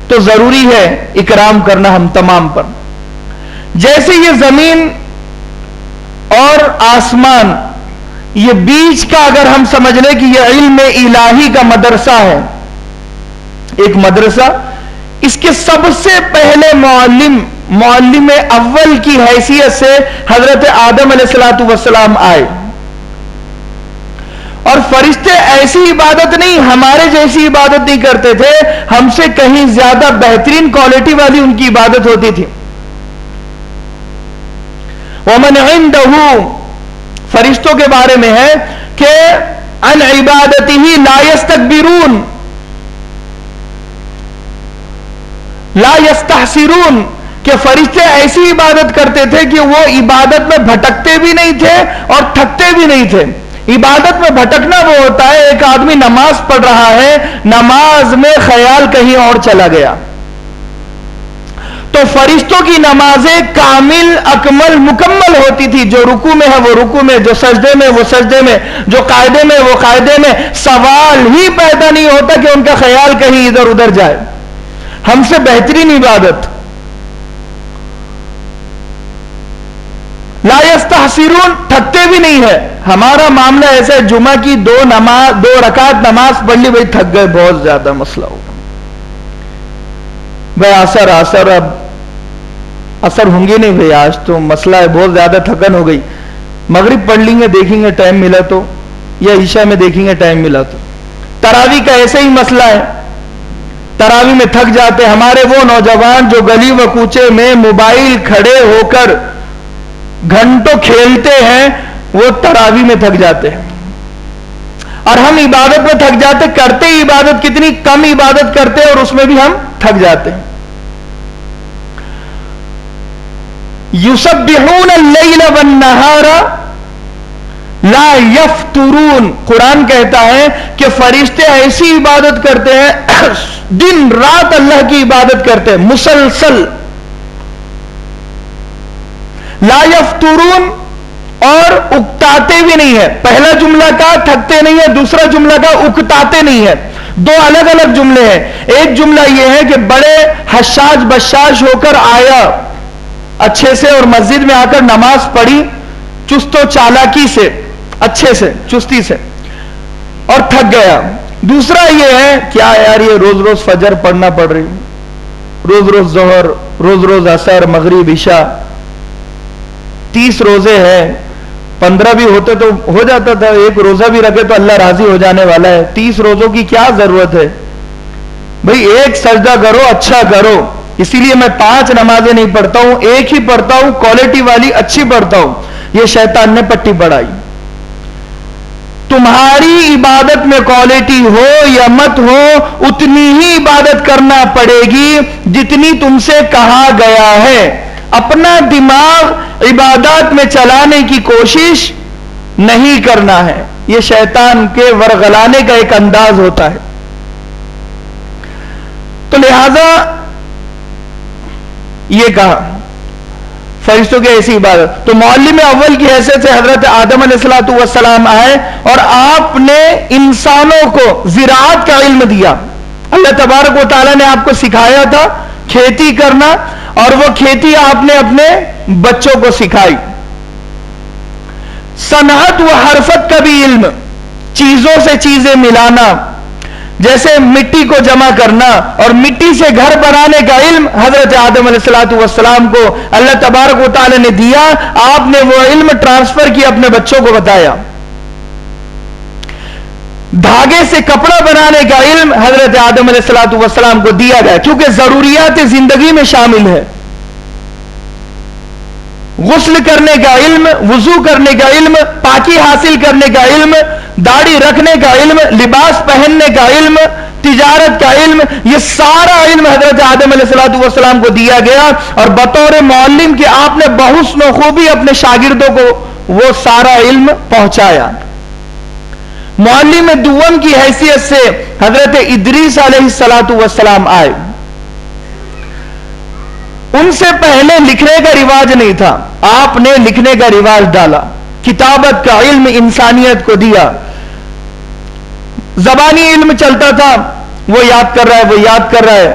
تو ضروری ہے اکرام کرنا ہم تمام پر. جیسے یہ زمین اور آسمان، یہ بیچ کا اگر ہم سمجھ لیں کہ یہ علم الہی کا مدرسہ ہے، ایک مدرسہ، اس کے سب سے پہلے معلم اول کی حیثیت سے حضرت آدم علیہ السلام آئے. اور فرشتے ایسی عبادت نہیں، ہمارے جیسی عبادت نہیں کرتے تھے، ہم سے کہیں زیادہ بہترین کوالٹی والی ان کی عبادت ہوتی تھی. ومن عنده، فرشتوں کے بارے میں ہے کہ عن عبادته لا يستكبرون لا يستحسرون، کہ فرشتے ایسی عبادت کرتے تھے کہ وہ عبادت میں بھٹکتے بھی نہیں تھے اور تھکتے بھی نہیں تھے. عبادت میں بھٹکنا وہ ہوتا ہے ایک آدمی نماز پڑھ رہا ہے، نماز میں خیال کہیں اور چلا گیا. تو فرشتوں کی نمازیں کامل، اکمل، مکمل ہوتی تھی. جو رکوع میں ہے وہ رکوع میں، جو سجدے میں وہ سجدے میں، جو قاعدے میں وہ قاعدے میں. سوال ہی پیدا نہیں ہوتا کہ ان کا خیال کہیں ادھر ادھر جائے. ہم سے بہترین عبادت. لا یستحسرون، تھکتے بھی نہیں ہے. ہمارا معاملہ ایسا ہے، جمعہ کی دو رکعت نماز پڑھ لی، بھائی تھک گئے، بہت زیادہ مسئلہ ہوگا. بھائی اثر اب اثر ہوں گی نہیں، بھائی آج تو مسئلہ ہے، بہت زیادہ تھکن ہو گئی. مغرب پڑھ لیں گے، دیکھیں گے ٹائم ملا تو، یا عشاء میں دیکھیں گے ٹائم ملا تو. تراویح کا ایسا ہی مسئلہ ہے، تراویح میں تھک جاتے. ہمارے وہ نوجوان جو گلی و کوچے میں موبائل کھڑے ہو کر گھنٹوں کھیلتے ہیں، وہ تراویح میں تھک جاتے ہیں. اور ہم عبادت میں تھک جاتے، کرتے ہی عبادت کتنی کم عبادت کرتے اور اس میں بھی ہم تھک جاتے ہیں. یسبحون اللیل والنہار لا یفترون، قرآن کہتا ہے کہ فرشتے ایسی عبادت کرتے ہیں، دن رات اللہ کی عبادت کرتے ہیں مسلسل. لا یفترون، اور اکتاتے بھی نہیں ہے. پہلا جملہ کا تھکتے نہیں ہے، دوسرا جملہ کا اکتاتے نہیں ہے. دو الگ الگ جملے ہیں. ایک جملہ یہ ہے کہ بڑے حشاش بشاش ہو کر آیا اچھے سے، اور مسجد میں آ کر نماز پڑھی چست و چالاکی سے، اچھے سے، چستی سے، اور تھک گیا. دوسرا یہ ہے کیا یار یہ روز روز فجر پڑھنا پڑ رہی، روز روز ظہر، روز روز عصر، مغرب، عشاء، 30 روزے ہیں، 15 بھی ہوتے تو ہو جاتا تھا، ایک روزہ بھی رکھے تو اللہ راضی ہو جانے والا ہے. 30 روزوں کی کیا ضرورت ہے بھئی؟ ایک سجدہ کرو، اچھا کرو. اسی لیے میں 5 نمازیں نہیں پڑھتا ہوں، ایک ہی پڑھتا ہوں، کوالٹی والی اچھی پڑھتا ہوں. یہ شیطان نے پٹی پڑھائی. تمہاری عبادت میں کوالٹی ہو یا مت ہو، اتنی ہی عبادت کرنا پڑے گی جتنی تم سے کہا گیا ہے. اپنا دماغ عبادات میں چلانے کی کوشش نہیں کرنا ہے. یہ شیطان کے ورغلانے کا ایک انداز ہوتا ہے. تو لہذا یہ کہا فرشتوں کی ایسی عبادت. تو معلم اول کی حیثیت سے حضرت آدم علیہ السلام آئے اور آپ نے انسانوں کو زراعت کا علم دیا. اللہ تبارک و تعالیٰ نے آپ کو سکھایا تھا کھیتی کرنا، اور وہ کھیتی آپ نے اپنے بچوں کو سکھائی. صنعت و حرفت کا بھی علم، چیزوں سے چیزیں ملانا، جیسے مٹی کو جمع کرنا اور مٹی سے گھر بنانے کا علم حضرت آدم علیہ السلام کو اللہ تبارک و تعالی نے دیا. آپ نے وہ علم ٹرانسفر کیا، اپنے بچوں کو بتایا. دھاگے سے کپڑا بنانے کا علم حضرت آدم علیہ السلام کو دیا گیا، کیونکہ ضروریات زندگی میں شامل ہے. غسل کرنے کا علم، وضو کرنے کا علم، پاکی حاصل کرنے کا علم، داڑھی رکھنے کا علم، لباس پہننے کا علم، تجارت کا علم، یہ سارا علم حضرت آدم علیہ السلام کو دیا گیا. اور بطور معلم کہ آپ نے بحسن و خوبی اپنے شاگردوں کو وہ سارا علم پہنچایا. معلم دوم کی حیثیت سے حضرت ادریس علیہ السلام آئے. ان سے پہلے لکھنے کا رواج نہیں تھا، آپ نے لکھنے کا رواج ڈالا، کتابت کا علم انسانیت کو دیا. زبانی علم چلتا تھا، وہ یاد کر رہا ہے، وہ یاد کر رہا ہے.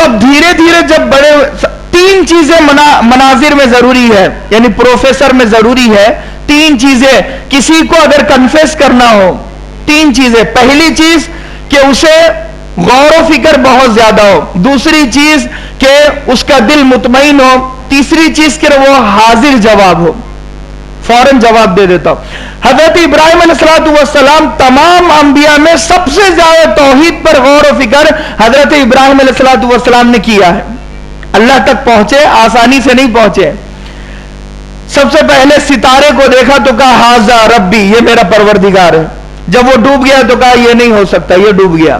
تو اب دھیرے دھیرے جب بڑے تین چیزیں مناظر میں ضروری ہے، یعنی پروفیسر میں ضروری ہے، تین چیزیں کسی کو اگر کنفیس کرنا ہو، تین چیزیں، پہلی چیز کہ اسے غور و فکر بہت زیادہ ہو، دوسری چیز کہ اس کا دل مطمئن ہو، تیسری چیز کہ وہ حاضر جواب ہو، فوراً جواب دے دیتا ہوں۔ حضرت ابراہیم علیہ السلام تمام انبیاء میں سب سے زیادہ توحید پر غور و فکر حضرت ابراہیم علیہ السلام نے کیا ہے۔ اللہ تک پہنچے، آسانی سے نہیں پہنچے۔ سب سے پہلے ستارے کو دیکھا تو کہا ہاذا ربی، یہ میرا پروردگار ہے۔ جب وہ ڈوب گیا تو کہا یہ نہیں ہو سکتا، یہ ڈوب گیا۔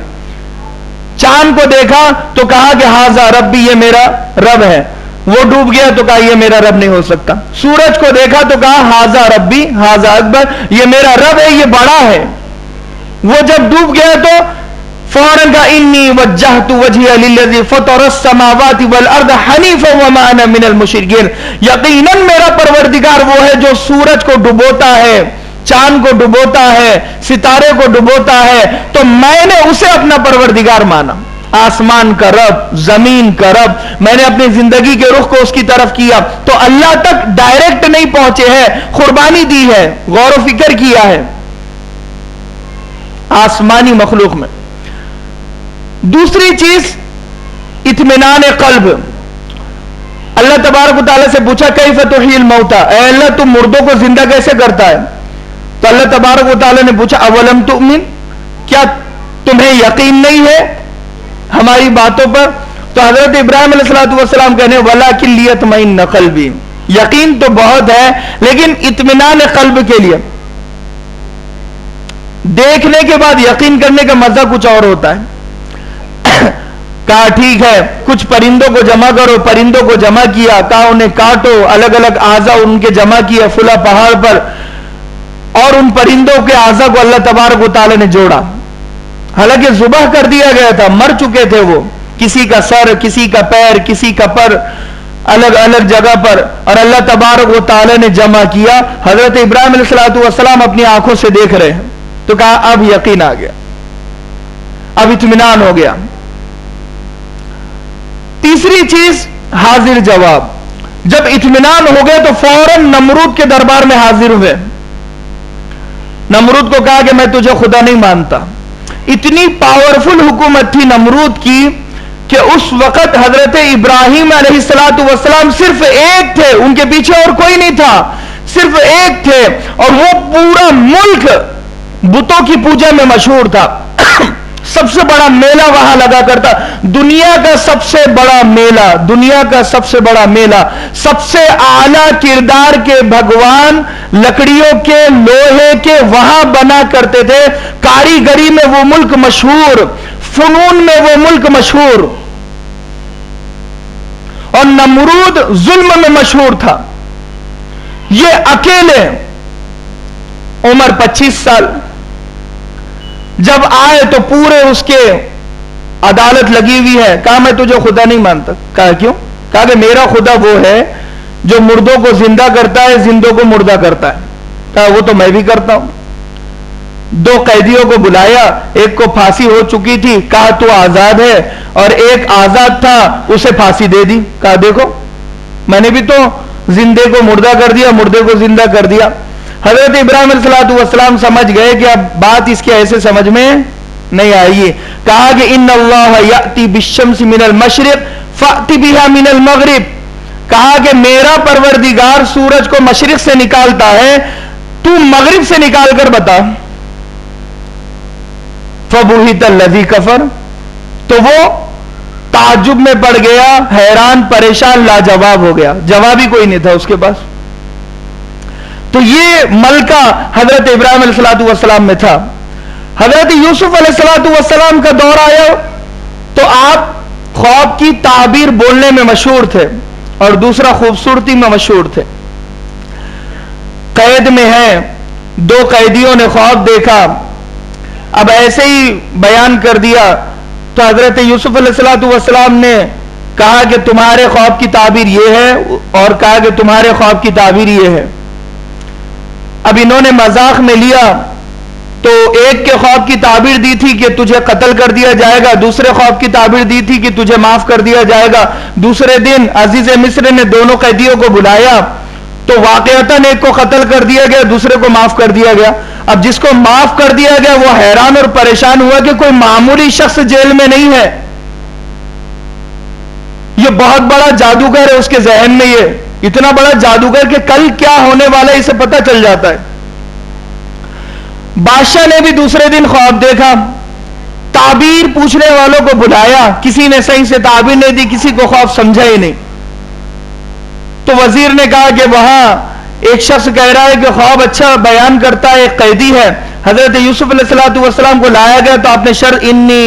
چاند کو دیکھا تو کہا کہ ہاذا ربی، یہ میرا رب ہے۔ وہ ڈوب گیا تو کہا یہ میرا رب نہیں ہو سکتا۔ سورج کو دیکھا تو کہا ہاذا ربی ہاذا اکبر، یہ میرا رب ہے، یہ بڑا ہے۔ وہ جب ڈوب گیا تو فوراً کہا انی وجہت وجہی للذی فطر السماوات والارض حنیفا وما انا من المشرکین، یقیناً میرا پروردگار وہ ہے جو سورج کو ڈبوتا ہے، چاند کو ڈبوتا ہے، ستارے کو ڈبوتا ہے، تو میں نے اسے اپنا پروردگار مانا۔ آسمان کا رب، زمین کا رب، میں نے اپنی زندگی کے رخ کو اس کی طرف کیا۔ تو اللہ تک ڈائریکٹ نہیں پہنچے ہیں، قربانی دی ہے، غور و فکر کیا ہے آسمانی مخلوق میں۔ دوسری چیز اطمینان قلب۔ اللہ تبارک و تعالیٰ سے پوچھا کیف تحیی الموتى، اے اللہ تم مردوں کو زندہ کیسے کرتا ہے؟ تو اللہ تبارک و تعالیٰ نے پوچھا اولم تؤمن، کیا تمہیں یقین نہیں ہے ہماری باتوں پر؟ تو حضرت ابراہیم علیہ السلام کہنے ولکن لیطمئن قلبی، یقین تو بہت ہے لیکن اطمینان قلب کے لیے۔ دیکھنے کے بعد یقین کرنے کا مزہ کچھ اور ہوتا ہے۔ کہا ٹھیک ہے، کچھ پرندوں کو جمع کرو، پرندوں کو جمع کیا، کہا انہیں کاٹو، الگ الگ اعضاء ان کے جمع کیا فلاں پہاڑ پر، اور ان پرندوں کے اعضاء کو اللہ تبارک و تعالی نے جوڑا۔ حالانکہ ذبح کر دیا گیا تھا، مر چکے تھے وہ، کسی کا سر، کسی کا پیر، کسی کا پر، الگ الگ جگہ پر، اور اللہ تبارک و تعالی نے جمع کیا۔ حضرت ابراہیم علیہ السلام اپنی آنکھوں سے دیکھ رہے ہیں، تو کہا اب یقین آ گیا، اب اطمینان ہو گیا۔ تیسری چیز حاضر جواب۔ جب اطمینان ہو گیا تو فوراً نمرود کے دربار میں حاضر ہوئے۔ نمرود کو کہا کہ میں تجھے خدا نہیں مانتا۔ اتنی پاورفل حکومت تھی نمرود کی کہ اس وقت حضرت ابراہیم علیہ السلام صرف ایک تھے، ان کے پیچھے اور کوئی نہیں تھا، صرف ایک تھے، اور وہ پورا ملک بتوں کی پوجا میں مشہور تھا۔ سب سے بڑا میلہ وہاں لگا کرتا، دنیا کا سب سے بڑا میلہ، دنیا کا سب سے بڑا میلہ، سب سے اعلیٰ کردار کے بھگوان لکڑیوں کے، لوہے کے وہاں بنا کرتے تھے۔ کاریگری میں وہ ملک مشہور، فنون میں وہ ملک مشہور، اور نمرود ظلم میں مشہور تھا۔ یہ اکیلے عمر 25 سال جب آئے تو پورے اس کے عدالت لگی ہوئی ہے۔ کہا میں تجھے خدا نہیں مانتا۔ کہا کیوں؟ کہا کہ میرا خدا وہ ہے جو مردوں کو زندہ کرتا ہے، زندوں کو مردہ کرتا ہے۔ کہا وہ تو میں بھی کرتا ہوں۔ دو قیدیوں کو بلایا، ایک کو پھانسی ہو چکی تھی، کہا تو آزاد ہے، اور ایک آزاد تھا، اسے پھانسی دے دی۔ کہا دیکھو میں نے بھی تو زندے کو مردہ کر دیا، مردے کو زندہ کر دیا۔ حضرت ابراہیم علیہ السلام سمجھ گئے کہ اب بات اس کے ایسے سمجھ میں نہیں آئی۔ کہا کہ ان اللہ یأتی بالشمس من المشرق فأتی بها من المغرب، کہا کہ میرا پروردگار سورج کو مشرق سے نکالتا ہے، تو مغرب سے نکال کر بتا۔ فبہت الذی کفر، تو وہ تعجب میں پڑ گیا، حیران پریشان لاجواب ہو گیا، جواب ہی کوئی نہیں تھا اس کے پاس۔ تو یہ ملکہ حضرت ابراہیم علیہ السلام میں تھا۔ حضرت یوسف علیہ السلام کا دور آیا تو آپ خواب کی تعبیر بولنے میں مشہور تھے، اور دوسرا خوبصورتی میں مشہور تھے۔ قید میں ہیں، دو قیدیوں نے خواب دیکھا، اب ایسے ہی بیان کر دیا تو حضرت یوسف علیہ السلام نے کہا کہ تمہارے خواب کی تعبیر یہ ہے، اور کہا کہ تمہارے خواب کی تعبیر یہ ہے۔ اب انہوں نے مذاق میں لیا تو ایک کے خواب کی تعبیر دی تھی کہ تجھے قتل کر دیا جائے گا، دوسرے خواب کی تعبیر دی تھی کہ تجھے معاف کر دیا جائے گا۔ دوسرے دن عزیز مصر نے دونوں قیدیوں کو بلایا تو واقعتاً ایک کو قتل کر دیا گیا، دوسرے کو معاف کر دیا گیا۔ اب جس کو معاف کر دیا گیا وہ حیران اور پریشان ہوا کہ کوئی معمولی شخص جیل میں نہیں ہے، یہ بہت بڑا جادوگر ہے، اس کے ذہن میں یہ اتنا بڑا جادوگر کہ کل کیا ہونے والا ہے اسے پتہ چل جاتا ہے۔ بادشاہ نے بھی دوسرے دن خواب دیکھا، تعبیر پوچھنے والوں کو بلایا، کسی نے صحیح سے تعبیر نہیں دی، کسی کو خواب سمجھا ہی نہیں۔ تو وزیر نے کہا کہ وہاں ایک شخص کہہ رہا ہے کہ خواب اچھا بیان کرتا ہے، ایک قیدی ہے۔ حضرت یوسف علیہ السلام کو لایا گیا تو آپ نے انی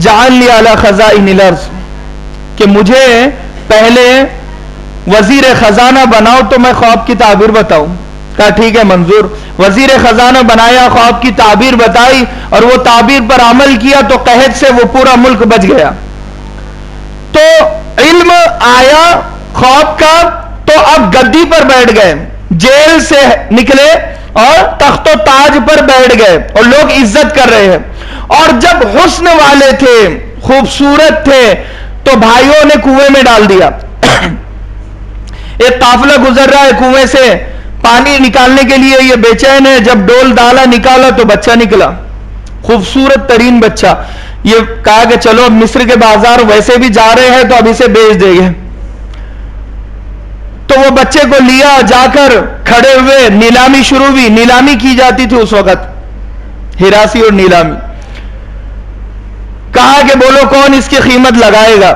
جعل لی علی خزائن الارض، کہ مجھے پہلے وزیر خزانہ بناؤ تو میں خواب کی تعبیر بتاؤں۔ کہا ٹھیک ہے منظور۔ وزیر خزانہ بنایا، خواب کی تعبیر بتائی اور وہ تعبیر پر عمل کیا تو قحط سے وہ پورا ملک بچ گیا۔ تو علم آیا خواب کا تو اب گدی پر بیٹھ گئے، جیل سے نکلے اور تخت و تاج پر بیٹھ گئے اور لوگ عزت کر رہے ہیں۔ اور جب حسن والے تھے، خوبصورت تھے، تو بھائیوں نے کنویں میں ڈال دیا۔ ایک قافلہ گزر رہا ہے کنویں سے پانی نکالنے کے لیے، یہ بے چین ہے، جب ڈول ڈالا نکالا تو بچہ نکلا، خوبصورت ترین بچہ۔ یہ کہا کہ چلو اب مصر کے بازار ویسے بھی جا رہے ہیں تو اب اسے بیچ دیں گے۔ تو وہ بچے کو لیا، جا کر کھڑے ہوئے، نیلامی شروع ہوئی۔ نیلامی کی جاتی تھی اس وقت، ہراسی اور نیلامی۔ کہا کہ بولو کون اس کی قیمت لگائے گا۔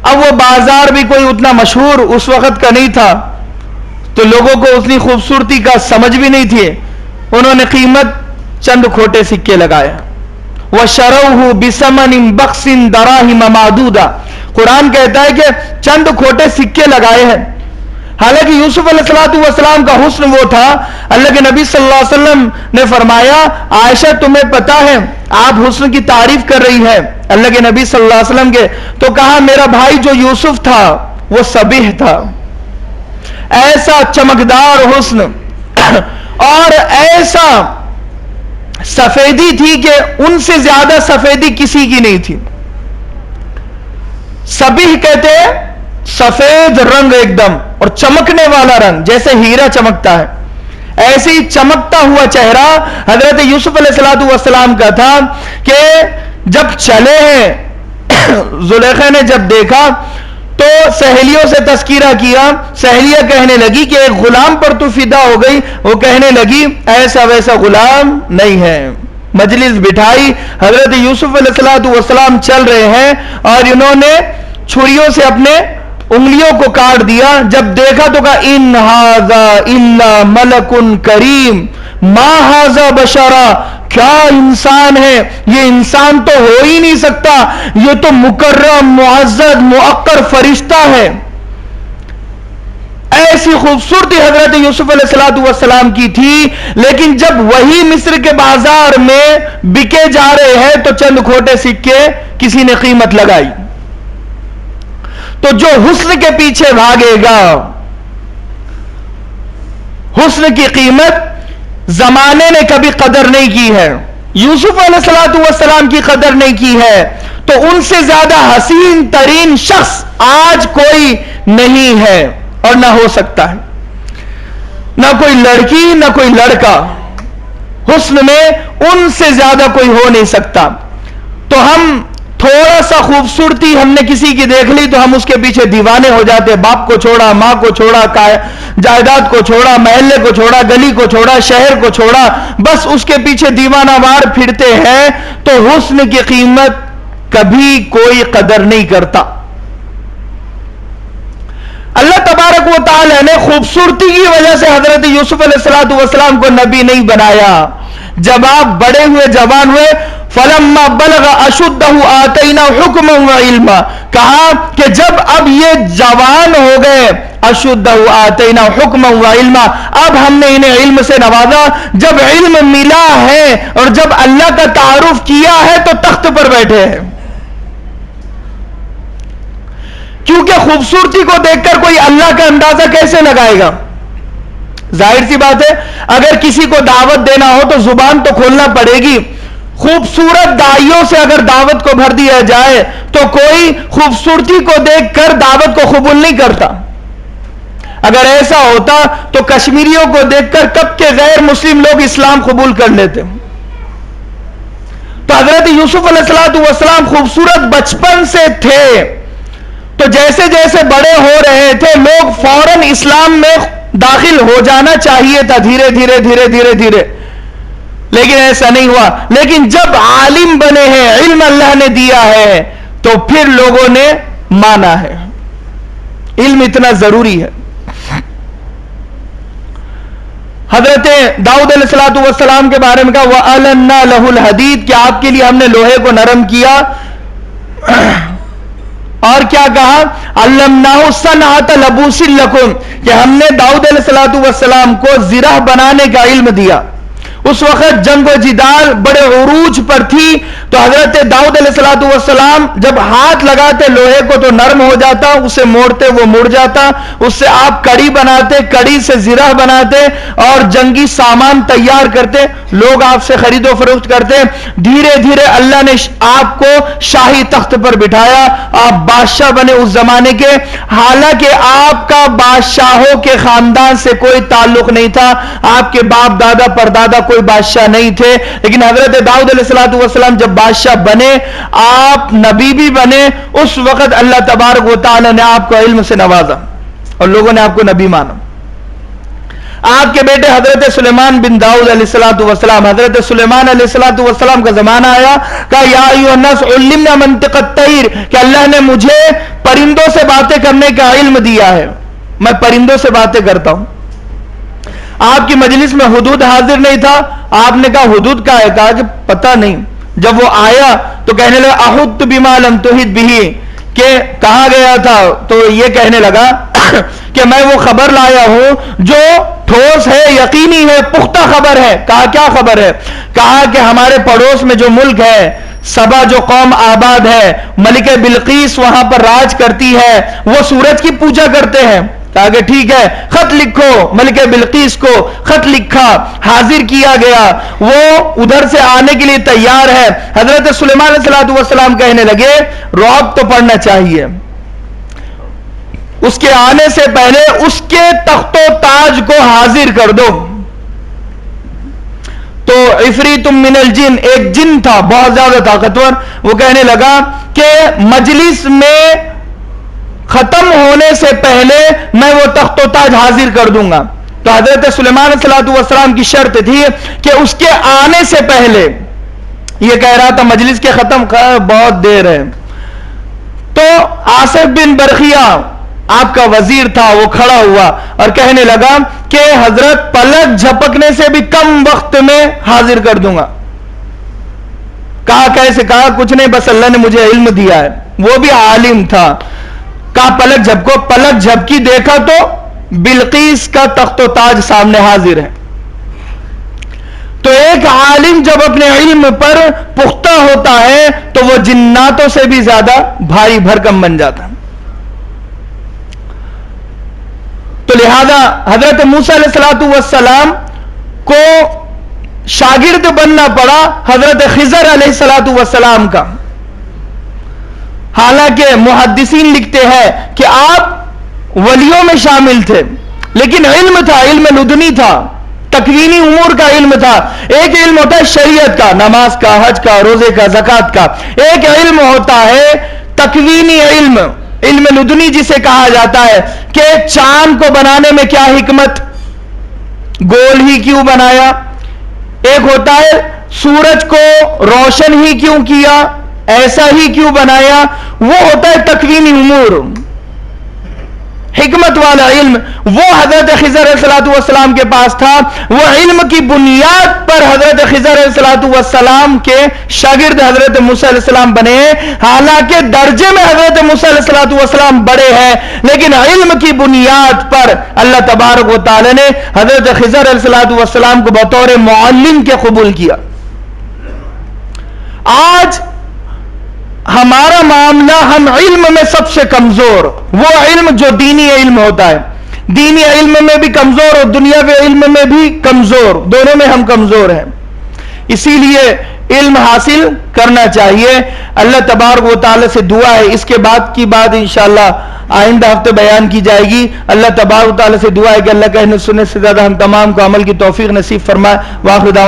اب وہ بازار بھی کوئی اتنا مشہور اس وقت کا نہیں تھا تو لوگوں کو اتنی خوبصورتی کا سمجھ بھی نہیں تھی، انہوں نے قیمت چند کھوٹے سکے لگائے۔ وَشَرَوْهُ بِثَمَنٍ بَخْسٍ دَرَاهِمَ مَعْدُودَةٍ، قرآن کہتا ہے کہ چند کھوٹے سکے لگائے ہیں۔ حالانکہ یوسف علیہ السلام کا حسن وہ تھا، اللہ کے نبی صلی اللہ علیہ وسلم نے فرمایا عائشہ تمہیں پتا ہے آپ حسن کی تعریف کر رہی ہے اللہ کے نبی صلی اللہ علیہ وسلم کے، تو کہا میرا بھائی جو یوسف تھا وہ سبیح تھا، ایسا چمکدار حسن اور ایسا سفیدی تھی کہ ان سے زیادہ سفیدی کسی کی نہیں تھی۔ سبیح کہتے ہیں سفید رنگ ایک دم اور چمکنے والا رنگ، جیسے ہیرا چمکتا ہے ایسے ہی چمکتا ہوا چہرہ حضرت یوسف علیہ السلام کا تھا کہ جب چلے ہیں زلیخا نے جب دیکھا تو سہیلیوں سے تذکرہ کیا، سہیلیاں کہنے لگی کہ ایک غلام پر تو فدا ہو گئی، وہ کہنے لگی ایسا ویسا غلام نہیں ہے۔ مجلس بٹھائی، حضرت یوسف علیہ السلام چل رہے ہیں اور انہوں نے چھریوں سے اپنے انگلیوں کو کاٹ دیا۔ جب دیکھا تو کہا ان ھذا الا ملک کریم ما ھذا بشرا، کیا انسان ہے، یہ انسان تو ہو ہی نہیں سکتا، یہ تو مکرم معزز موقر فرشتہ ہے۔ ایسی خوبصورتی حضرت یوسف علیہ السلام کی تھی، لیکن جب وہی مصر کے بازار میں بکے جا رہے ہیں تو چند کھوٹے سکے کسی نے قیمت لگائی۔ تو جو حسن کے پیچھے بھاگے گا، حسن کی قیمت زمانے نے کبھی قدر نہیں کی ہے، یوسف علیہ السلام کی قدر نہیں کی ہے، تو ان سے زیادہ حسین ترین شخص آج کوئی نہیں ہے اور نہ ہو سکتا ہے، نہ کوئی لڑکی نہ کوئی لڑکا، حسن میں ان سے زیادہ کوئی ہو نہیں سکتا۔ تو ہم تھوڑا سا خوبصورتی ہم نے کسی کی دیکھ لی تو ہم اس کے پیچھے دیوانے ہو جاتے، باپ کو چھوڑا، ماں کو چھوڑا، جائیداد کو چھوڑا، محلے کو چھوڑا، گلی کو چھوڑا، شہر کو چھوڑا، بس اس کے پیچھے دیوانہ وار پھرتے ہیں۔ تو حسن کی قیمت کبھی کوئی قدر نہیں کرتا۔ اللہ تبارک و تعالی نے خوبصورتی کی وجہ سے حضرت یوسف علیہ السلام کو نبی نہیں بنایا۔ جب آپ بڑے ہوئے، جوان ہوئے، فلما بلغ اشدہ آتینا حکما وعلما، کہا کہ جب اب یہ جوان ہو گئے، اشدہ آتینا حکما وعلما، اب ہم نے انہیں علم سے نوازا۔ جب علم ملا ہے اور جب اللہ کا تعارف کیا ہے تو تخت پر بیٹھے ہیں، کیونکہ خوبصورتی کو دیکھ کر کوئی اللہ کا اندازہ کیسے لگائے گا؟ ظاہر سی بات ہے اگر کسی کو دعوت دینا ہو تو زبان تو کھولنا پڑے گی. خوبصورت داعیوں سے اگر دعوت کو بھر دیا جائے تو کوئی خوبصورتی کو دیکھ کر دعوت کو قبول نہیں کرتا. اگر ایسا ہوتا تو کشمیریوں کو دیکھ کر کب کے غیر مسلم لوگ اسلام قبول کر لیتے. تو حضرت یوسف علیہ السلام خوبصورت بچپن سے تھے، تو جیسے جیسے بڑے ہو رہے تھے لوگ فوراً اسلام میں داخل ہو جانا چاہیے تھا، دھیرے دھیرے دھیرے دھیرے دھیرے، لیکن ایسا نہیں ہوا. لیکن جب عالم بنے ہیں، علم اللہ نے دیا ہے، تو پھر لوگوں نے مانا ہے. علم اتنا ضروری ہے. حضرت داؤد علیہ السلام کے بارے میں کہا وَأَلَنَّا لَهُ الْحَدِيدَ کہ آپ کے لیے ہم نے لوہے کو نرم کیا. اور کیا کہا عَلَّمْنَاهُ صَنْعَةَ لَبُوسٍ لَكُمْ کہ ہم نے داؤد علیہ السلام کو زرہ بنانے کا علم دیا. اس وقت جنگ و جدال بڑے عروج پر تھی، تو حضرت داؤد علیہ السلام جب ہاتھ لگاتے لوہے کو تو نرم ہو جاتا، اسے موڑتے وہ مڑ جاتا، اس سے آپ کڑی بناتے، کڑی سے زرہ بناتے اور جنگی سامان تیار کرتے، لوگ آپ سے خرید و فروخت کرتے. دھیرے دھیرے اللہ نے آپ کو شاہی تخت پر بٹھایا، آپ بادشاہ بنے اس زمانے کے. حالانکہ آپ کا بادشاہوں کے خاندان سے کوئی تعلق نہیں تھا، آپ کے باپ دادا پردادا کوئی بادشاہ نہیں تھے، لیکن حضرت داؤد علیہ السلام جب بادشاہ بنے، آپ نبی بھی بنے، اس وقت اللہ تبارک و تعالی نے آپ کو علم سے نوازا اور لوگوں نے آپ کو نبی مانا. آپ کے بیٹے حضرت سلیمان بن داؤد علیہ السلام، حضرت سلیمان علیہ السلام کا زمانہ آیا، کہا یا ایھا الناس علمنا منطق الطیر کہ اللہ نے مجھے پرندوں سے باتیں کرنے کا علم دیا ہے، میں پرندوں سے باتیں کرتا ہوں. آپ کی مجلس میں حدود حاضر نہیں تھا، آپ نے کہا حدود کا ہے؟ کہا کہ پتہ نہیں. جب وہ آیا تو کہنے لگا احط بما لم تحط به کہ کہاں گیا تھا؟ تو یہ کہنے لگا کہ میں وہ خبر لایا ہوں جو ٹھوس ہے، یقینی ہے، پختہ خبر ہے. کہا کیا خبر ہے؟ کہا کہ ہمارے پڑوس میں جو ملک ہے سبا جو قوم آباد ہے، ملکہ بلقیس وہاں پر راج کرتی ہے، وہ سورج کی پوجا کرتے ہیں. کہا کہ ٹھیک ہے، خط لکھو. ملکہ بلقیس کو خط لکھا، حاضر کیا گیا، وہ ادھر سے آنے کے لیے تیار ہے. حضرت سلیمان علیہ السلام کہنے لگے رعب تو پڑھنا چاہیے، اس کے آنے سے پہلے اس کے تخت و تاج کو حاضر کر دو. تو عفریت من الجن، ایک جن تھا بہت زیادہ طاقتور، وہ کہنے لگا کہ مجلس میں ختم ہونے سے پہلے میں وہ تخت و تاج حاضر کر دوں گا. تو حضرت سلیمان علیہ السلام کی شرط تھی کہ اس کے آنے سے پہلے، یہ کہہ رہا تھا مجلس کے ختم بہت دیر ہے. تو آصف بن برخیہ آپ کا وزیر تھا، وہ کھڑا ہوا اور کہنے لگا کہ حضرت پلک جھپکنے سے بھی کم وقت میں حاضر کر دوں گا. کہا کیسے؟ کہا کچھ نہیں، بس اللہ نے مجھے علم دیا ہے. وہ بھی عالم تھا. کہا پلک جھپکو. پلک جھپکی، دیکھا تو بلقیس کا تخت و تاج سامنے حاضر ہے. تو ایک عالم جب اپنے علم پر پختہ ہوتا ہے تو وہ جناتوں سے بھی زیادہ بھاری بھرکم بن جاتا ہے. تو لہذا حضرت موسیٰ علیہ السلام کو شاگرد بننا پڑا حضرت خضر علیہ السلام کا. حالانکہ محدثین لکھتے ہیں کہ آپ ولیوں میں شامل تھے، لیکن علم تھا، علم لدنی تھا، تکوینی امور کا علم تھا. ایک علم ہوتا ہے شریعت کا، نماز کا، حج کا، روزے کا، زکوٰۃ کا. ایک علم ہوتا ہے تکوینی علم، علم لدنی جسے کہا جاتا ہے کہ چاند کو بنانے میں کیا حکمت، گول ہی کیوں بنایا. ایک ہوتا ہے سورج کو روشن ہی کیوں کیا، ایسا ہی کیوں بنایا. وہ ہوتا ہے تکوینی امور، حکمت والا علم. وہ حضرت خضر علیہ السلام کے پاس تھا. وہ علم کی بنیاد پر حضرت خضر علیہ السلام کے شاگرد حضرت موسیٰ علیہ السلام بنے. حالانکہ درجے میں حضرت موسیٰ علیہ السلام بڑے ہیں، لیکن علم کی بنیاد پر اللہ تبارک و تعالی نے حضرت خضر علیہ السلام کو بطور معلم کے قبول کیا. آج ہمارا معاملہ، ہم علم میں سب سے کمزور، وہ علم جو دینی علم ہوتا ہے. دینی علم میں بھی کمزور اور دنیاوی علم میں بھی کمزور، دونوں میں ہم کمزور ہیں. اسی لیے علم حاصل کرنا چاہیے. اللہ تبارک و تعالی سے دعا ہے، اس کے بعد کی بات انشاءاللہ آئندہ ہفتے بیان کی جائے گی. اللہ تبارک و تعالی سے دعا ہے کہ اللہ کا سننے سے زیادہ ہم تمام کو عمل کی توفیق نصیب فرمائے. وآخر دعوانا